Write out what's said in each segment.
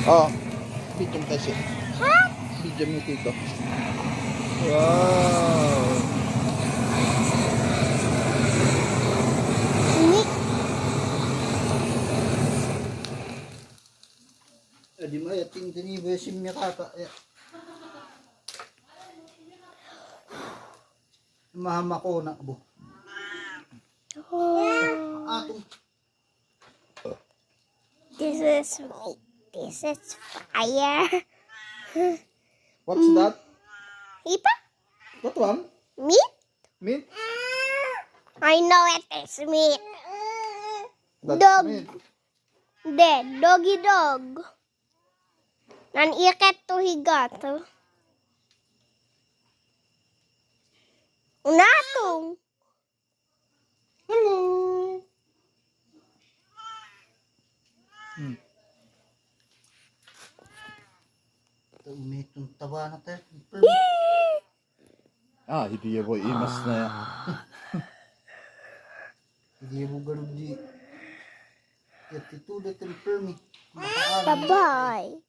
Oh, video mo kasi. Video mo dito. Wow. Di mo yating dinibo sim niya kaka. Mahama ko na bo. Atong. This is meat. This is fire. What's that? Ipa? What one? Meat? Meat? I know it is meat. That's Dog. meat. Dead. Doggy dog. Nan ikat to higat. Unatong. Hello. Umitong taba na tayo. Hindi mo imas na yan. Hindi mo ganun di. Yatitude at permi. Bye-bye.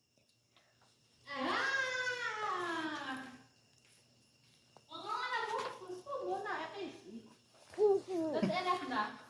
Dat is echt na.